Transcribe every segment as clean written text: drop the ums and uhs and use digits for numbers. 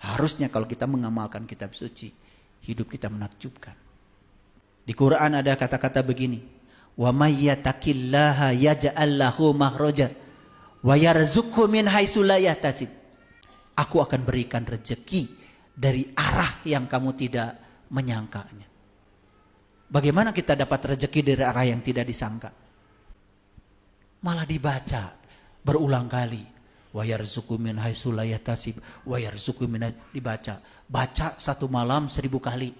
Harusnya kalau kita mengamalkan kitab suci, hidup kita menakjubkan. Di Quran ada kata-kata begini, wa may yattaqillaha yaj'al lahu makhraja wa yarzuqhu min haitsu la yahtasib. Aku akan berikan rezeki dari arah yang kamu tidak menyangkanya. Bagaimana kita dapat rezeki dari arah yang tidak disangka? Malah dibaca berulang kali. Wa yarzuqhu min haitsu la yahtasib, wa yarzuqhu min, dibaca. Baca satu malam 1000 kali.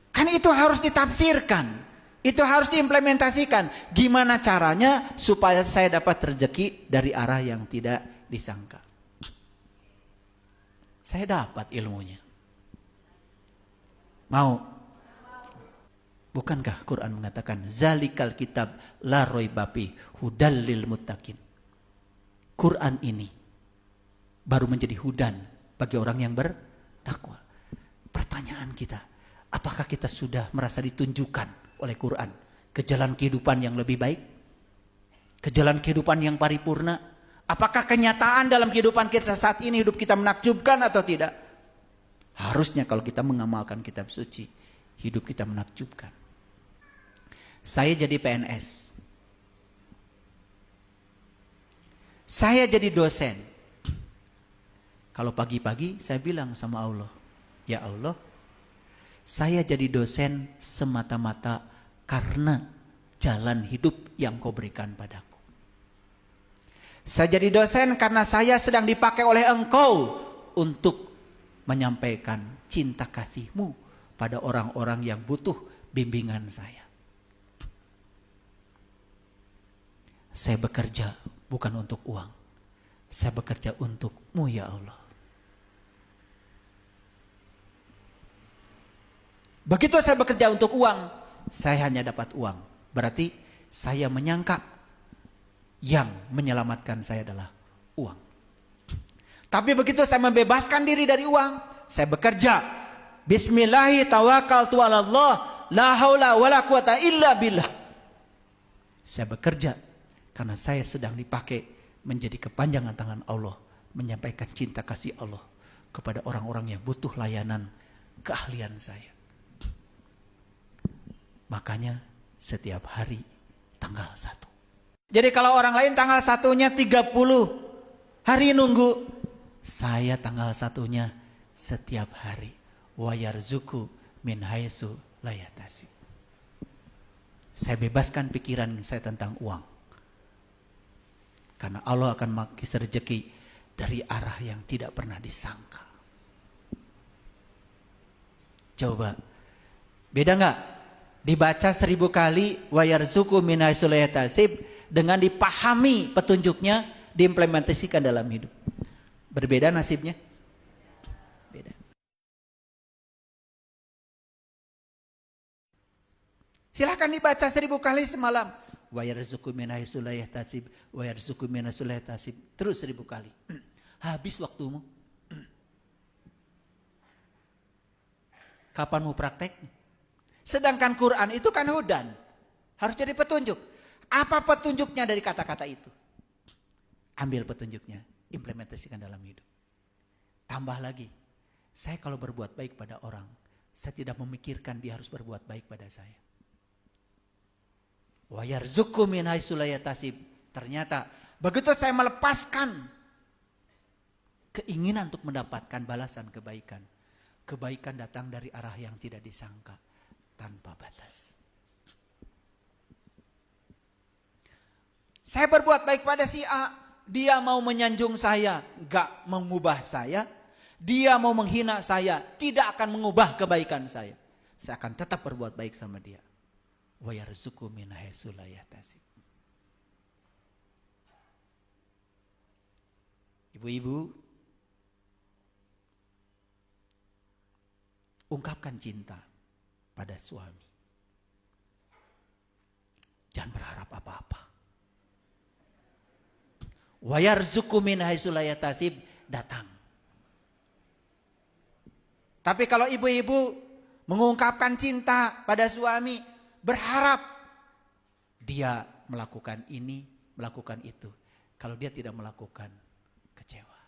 Kan itu harus ditafsirkan. Itu harus diimplementasikan. Gimana caranya supaya saya dapat rezeki dari arah yang tidak disangka? Saya dapat ilmunya. Mau? Bukankah Quran mengatakan zalikal kitab la raiba fi hudal lil muttaqin. Quran ini baru menjadi hudan bagi orang yang bertakwa. Pertanyaan kita, apakah kita sudah merasa ditunjukkan oleh Quran ke jalan kehidupan yang lebih baik? Ke jalan kehidupan yang paripurna? Apakah kenyataan dalam kehidupan kita saat ini hidup kita menakjubkan atau tidak? Harusnya kalau kita mengamalkan kitab suci, hidup kita menakjubkan. Saya jadi PNS. Saya jadi dosen. Kalau pagi-pagi saya bilang sama Allah, ya Allah, saya jadi dosen semata-mata karena jalan hidup yang Kau berikan padaku. Saya jadi dosen karena saya sedang dipakai oleh Engkau untuk menyampaikan cinta kasih-Mu pada orang-orang yang butuh bimbingan saya. Saya bekerja bukan untuk uang. Saya bekerja untuk-Mu ya Allah. Begitu saya bekerja untuk uang, saya hanya dapat uang. Berarti saya menyangka yang menyelamatkan saya adalah uang. Tapi begitu saya membebaskan diri dari uang, saya bekerja. Bismillahi tawakkaltu 'ala Allah, la haula wala quwata illa billah. Saya bekerja karena saya sedang dipakai menjadi kepanjangan tangan Allah, menyampaikan cinta kasih Allah kepada orang-orang yang butuh layanan keahlian saya. Makanya setiap hari tanggal 1. Jadi kalau orang lain tanggal 1-nya 30 hari nunggu, saya tanggal 1-nya setiap hari. Wa yarzuqhu min haitsu la yahtasib. Saya bebaskan pikiran saya tentang uang. Karena Allah akan mengisi rezeki dari arah yang tidak pernah disangka. Coba, beda nggak? Dibaca 1000 kali wa yarzuqhu min haitsu la yahtasib dengan dipahami petunjuknya, diimplementasikan dalam hidup. Berbeda nasibnya? Beda. Silahkan dibaca 1000 kali semalam. Wa yarzuqhu min haitsu la yahtasib, wa yarzuqhu min haitsu la yahtasib. Terus 1000 kali. Habis waktumu. Kapan mau praktek? Sedangkan Quran itu kan hudan. Harus jadi petunjuk. Apa petunjuknya dari kata-kata itu? Ambil petunjuknya, implementasikan dalam hidup. Tambah lagi, saya kalau berbuat baik pada orang, saya tidak memikirkan dia harus berbuat baik pada saya. Wa yarzuqhu min haitsu la yahtasib. Ternyata begitu saya melepaskan keinginan untuk mendapatkan balasan kebaikan, kebaikan datang dari arah yang tidak disangka, tanpa batas. Saya berbuat baik pada si A, dia mau menyanjung saya, gak mengubah saya. Dia mau menghina saya, tidak akan mengubah kebaikan saya. Saya akan tetap berbuat baik sama dia. Wa yarzuqhu min haitsu la yahtasib. Ibu-ibu, ungkapkan cinta pada suami. Jangan berharap apa-apa. Wa yarzuqhu min haitsu la yahtasib, datang. Tapi kalau ibu-ibu mengungkapkan cinta pada suami, berharap dia melakukan ini, melakukan itu. Kalau dia tidak melakukan, kecewa.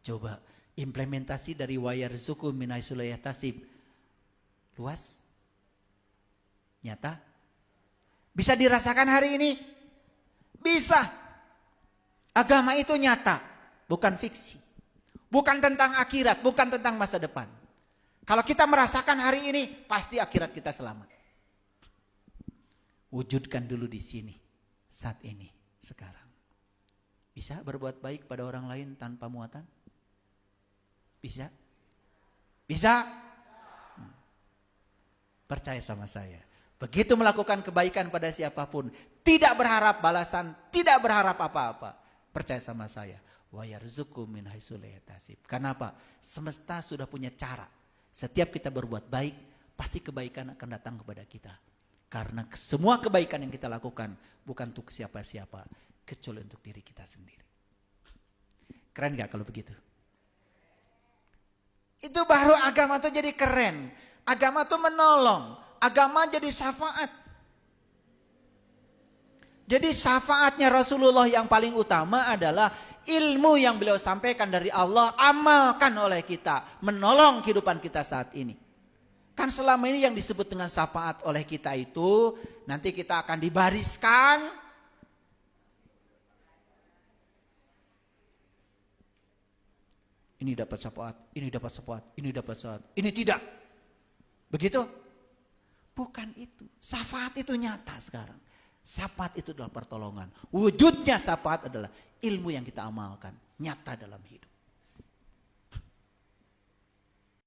Coba implementasi dari wayarzuqhu min haitsu la yahtasib. Luas? Nyata? Bisa dirasakan hari ini? Bisa. Agama itu nyata, bukan fiksi. Bukan tentang akhirat, bukan tentang masa depan. Kalau kita merasakan hari ini, pasti akhirat kita selamat. Wujudkan dulu di sini, saat ini, sekarang. Bisa berbuat baik pada orang lain tanpa muatan? Bisa? Bisa? Percaya sama saya. Begitu melakukan kebaikan pada siapapun, tidak berharap balasan, tidak berharap apa-apa. Percaya sama saya. Wa yarzuqhu min haitsu la yahtasib. Kenapa? Semesta sudah punya cara. Setiap kita berbuat baik, pasti kebaikan akan datang kepada kita. Karena semua kebaikan yang kita lakukan bukan untuk siapa-siapa, kecuali untuk diri kita sendiri. Keren gak kalau begitu? Itu baru agama tuh jadi keren. Agama tuh menolong. Agama jadi syafaat. Jadi syafaatnya Rasulullah yang paling utama adalah ilmu yang beliau sampaikan dari Allah, amalkan oleh kita, menolong kehidupan kita saat ini. Kan selama ini yang disebut dengan syafaat oleh kita itu, nanti kita akan dibariskan. Ini dapat syafaat, ini dapat syafaat, ini dapat syafaat, ini tidak. Begitu? Bukan itu. Syafaat itu nyata sekarang. Syafaat itu adalah pertolongan. Wujudnya syafaat adalah ilmu yang kita amalkan. Nyata dalam hidup.